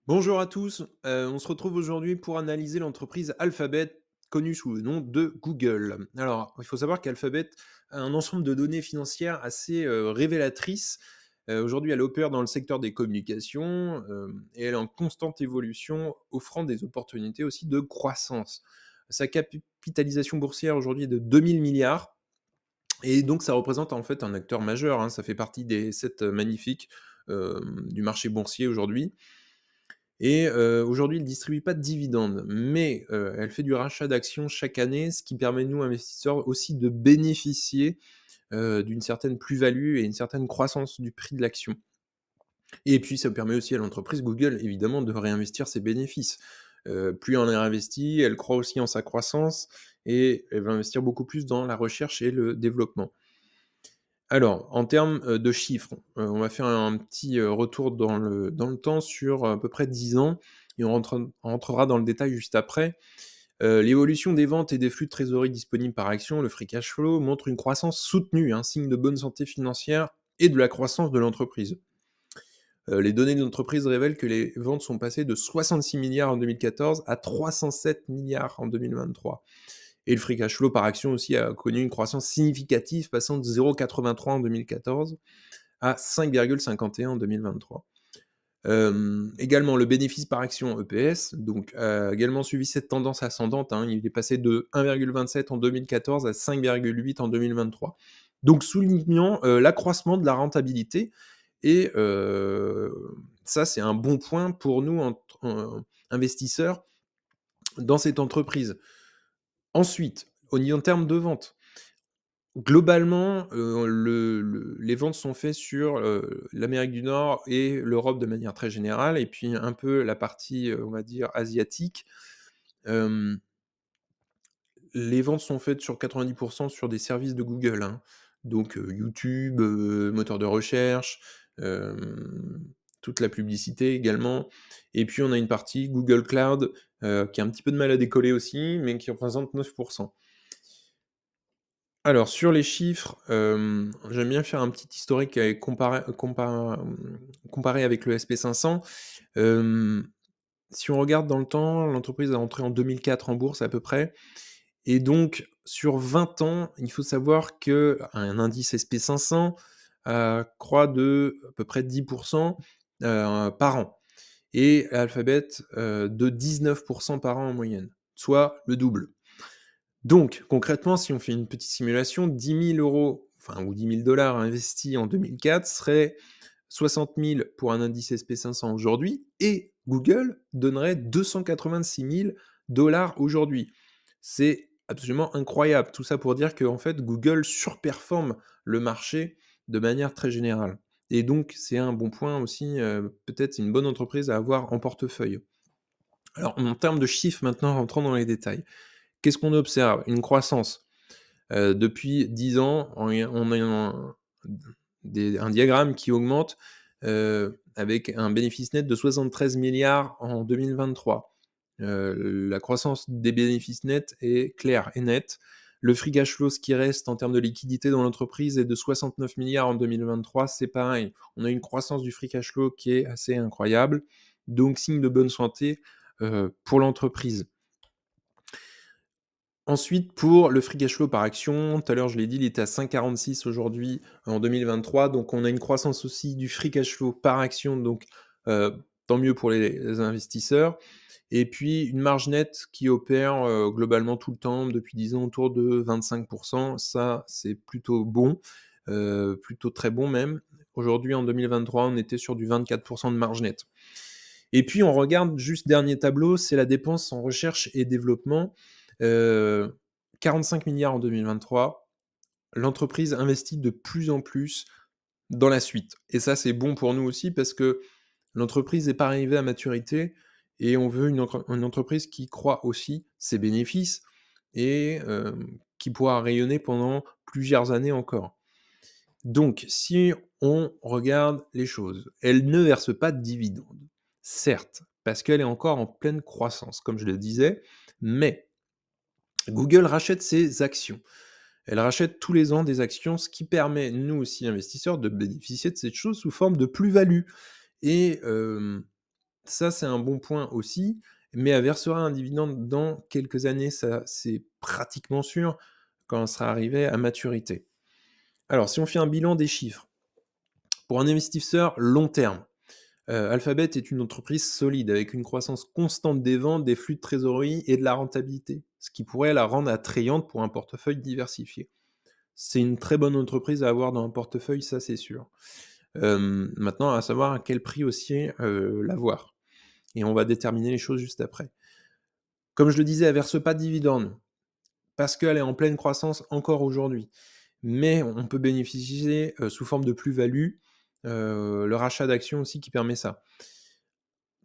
Bonjour à tous, on se retrouve aujourd'hui pour analyser l'entreprise Alphabet, connue sous le nom de Google. Alors, il faut savoir qu'Alphabet a un ensemble de données financières assez, révélatrices. Aujourd'hui, elle opère dans le secteur des communications, et elle est en constante évolution, offrant des opportunités aussi de croissance. Sa capitalisation boursière aujourd'hui est de 2 000 milliards et donc ça représente en fait un acteur majeur, hein. Ça fait partie des 7 magnifiques, du marché boursier aujourd'hui. Et aujourd'hui, elle ne distribue pas de dividendes, mais elle fait du rachat d'actions chaque année, ce qui permet, nous, investisseurs, aussi de bénéficier, d'une certaine plus-value et une certaine croissance du prix de l'action. Et puis ça permet aussi à l'entreprise Google, évidemment, de réinvestir ses bénéfices. Plus on est investi, elle croit aussi en sa croissance et elle va investir beaucoup plus dans la recherche et le développement. Alors, en termes, de chiffres, on va faire un petit, retour dans le temps sur à peu près 10 ans et on rentrera dans le détail juste après. L'évolution des ventes et des flux de trésorerie disponibles par action, le free cash flow, montre une croissance soutenue, un signe de bonne santé financière et de la croissance de l'entreprise. Les données de l'entreprise révèlent que les ventes sont passées de 66 milliards en 2014 à 307 milliards en 2023. Et le free cash flow par action aussi a connu une croissance significative, passant de 0,83 en 2014 à 5,51 en 2023. Également, le bénéfice par action EPS, donc, a également suivi cette tendance ascendante, hein. Il est passé de 1,27 en 2014 à 5,8 en 2023. Donc soulignant, l'accroissement de la rentabilité et ça, c'est un bon point pour nous investisseurs dans cette entreprise. Ensuite, en termes de vente, globalement, les ventes sont faites sur, l'Amérique du Nord et l'Europe de manière très générale et puis un peu la partie, on va dire asiatique. Hem, les ventes sont faites sur 90 sur des services de Google, hein. Donc, YouTube, moteur de recherche, hem, toute la publicité également et puis on a une partie Google Cloud, qui a un petit peu de mal à décoller aussi, mais qui représente 9. Alors sur les chiffres, j'aime bien faire un petit historique et comparer avec le SP500. Hem, si on regarde dans le temps, l'entreprise est entrée en 2004 en bourse à peu près et donc sur 20 ans, il faut savoir qu'un indice SP500, croît de à peu près 10 par an et Alphabet, de 19 par an en moyenne, soit le double. Donc, concrètement, si on fait une petite simulation, 10 000 €, enfin ou 10 000 $ investis en 2004 serait 60 000 pour un indice SP500 aujourd'hui et Google donnerait 286 000 $ aujourd'hui. C'est absolument incroyable. Tout ça pour dire qu'en fait, Google surperforme le marché de manière très générale et donc c'est un bon point aussi, peut-être c'est une bonne entreprise à avoir en portefeuille. Alors en termes de chiffres maintenant, rentrons dans les détails. Qu'est-ce qu'on observe? Une croissance. Depuis 10 ans, on a un diagramme qui augmente, avec un bénéfice net de 73 milliards en 2023. La croissance des bénéfices nets est claire et nette. Le free cash flow, ce qui reste en termes de liquidité dans l'entreprise est de 69 milliards en 2023, c'est pareil. On a une croissance du free cash flow qui est assez incroyable, donc signe de bonne santé, pour l'entreprise. Ensuite, pour le free cash flow par action, tout à l'heure je l'ai dit, il était à 5,46 aujourd'hui en 2023, donc on a une croissance aussi du free cash flow par action, donc tant mieux pour les investisseurs. Et puis une marge nette qui opère, globalement tout le temps depuis 10 ans autour de 25. Ça, c'est plutôt bon, plutôt très bon même. Aujourd'hui en 2023, on était sur du 24 de marge nette. Et puis on regarde juste dernier tableau, c'est la dépense en recherche et développement. Heu, 45 milliards en 2023. L'entreprise investit de plus en plus dans la suite et ça, c'est bon pour nous aussi parce que l'entreprise n'est pas arrivée à maturité et on veut une entreprise qui croît aussi ses bénéfices et qui pourra rayonner pendant plusieurs années encore. Donc, si on regarde les choses, elle ne verse pas de dividendes. Certes, parce qu'elle est encore en pleine croissance, comme je le disais, mais Google rachète ses actions. Elle rachète tous les ans des actions, ce qui permet, nous aussi investisseurs, de bénéficier de cette chose sous forme de plus-value. Et Ça, c'est un bon point aussi, mais elle versera un dividende dans quelques années, ça, c'est pratiquement sûr, quand elle sera arrivée à maturité. Alors, si on fait un bilan des chiffres, pour un investisseur long terme, Alphabet est une entreprise solide avec une croissance constante des ventes, des flux de trésorerie et de la rentabilité, ce qui pourrait la rendre attrayante pour un portefeuille diversifié. C'est une très bonne entreprise à avoir dans un portefeuille, ça c'est sûr. Maintenant, à savoir à quel prix aussi l'avoir. Et on va déterminer les choses juste après. Comme je le disais, elle verse pas de dividendes parce qu'elle est en pleine croissance encore aujourd'hui. Mais on peut bénéficier sous forme de plus-value, le rachat d'actions aussi qui permet ça.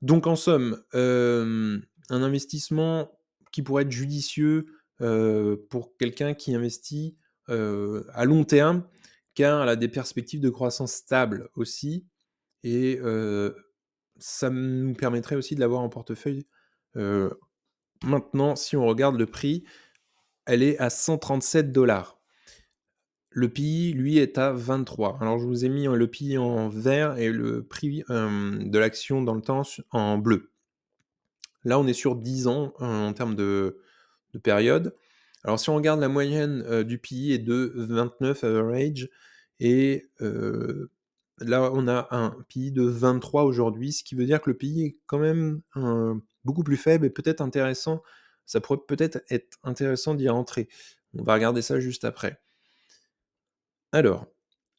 Donc en somme, un investissement qui pourrait être judicieux, pour quelqu'un qui investit, à long terme, car elle a des perspectives de croissance stables aussi et ça nous permettrait aussi de l'avoir en portefeuille. Heu, Maintenant, si on regarde le prix, elle est à 137 $. Le PI, lui, est à 23. Alors je vous ai mis, le PI en vert et le prix, de l'action dans le temps en bleu. Là, on est sur 10 ans, en termes de période. Alors si on regarde la moyenne, du PI est de 29 average et là, on a un PI de 23 aujourd'hui, ce qui veut dire que le PI est quand même, beaucoup plus faible et peut-être intéressant. Ça pourrait peut-être être intéressant d'y rentrer. On va regarder ça juste après. Alors,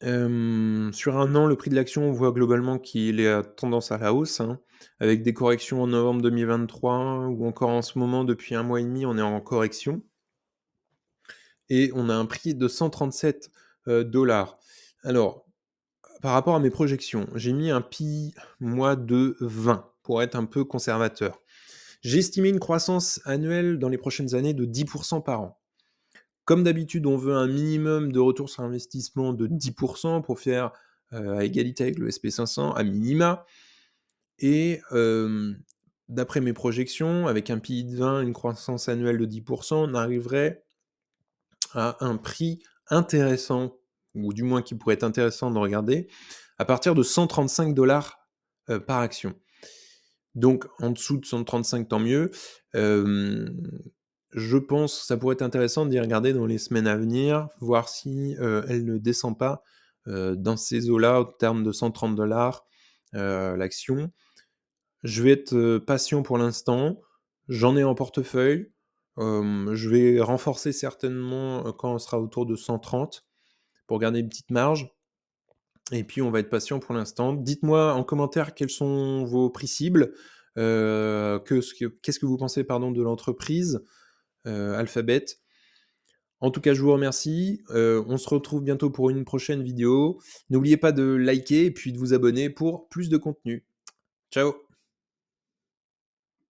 sur 1 an, le prix de l'action, on voit globalement qu'il est à tendance à la hausse, hein, avec des corrections en novembre 2023 ou encore en ce moment, depuis 1 mois et demi, on est en correction et on a un prix de 137 dollars. Alors, par rapport à mes projections, j'ai mis un PI, moi, de 20 pour être un peu conservateur. J'ai estimé une croissance annuelle dans les prochaines années de 10 par an. Comme d'habitude, on veut un minimum de retour sur investissement de 10 pour faire, à égalité avec le SP 500 à minima et d'après mes projections, avec un PI de 20, une croissance annuelle de 10 on arriverait à un prix intéressant, ou du moins qui pourrait être intéressant de regarder, à partir de 135 par action. Donc en dessous de 135, tant mieux. Hem, je pense que ça pourrait être intéressant d'y regarder dans les semaines à venir, voir si, elle ne descend pas, dans ces eaux-là, au terme de 130 l'action. Je vais être, patient pour l'instant. J'en ai en portefeuille. Je vais renforcer certainement, quand on sera autour de 130 pour garder une petite marge. Et puis, on va être patient pour l'instant. Dites-moi en commentaire quels sont vos prix cibles, qu'est-ce que vous pensez, pardon, de l'entreprise, Alphabet. En tout cas, je vous remercie, on se retrouve bientôt pour une prochaine vidéo. N'oubliez pas de liker et puis de vous abonner pour plus de contenu. Ciao.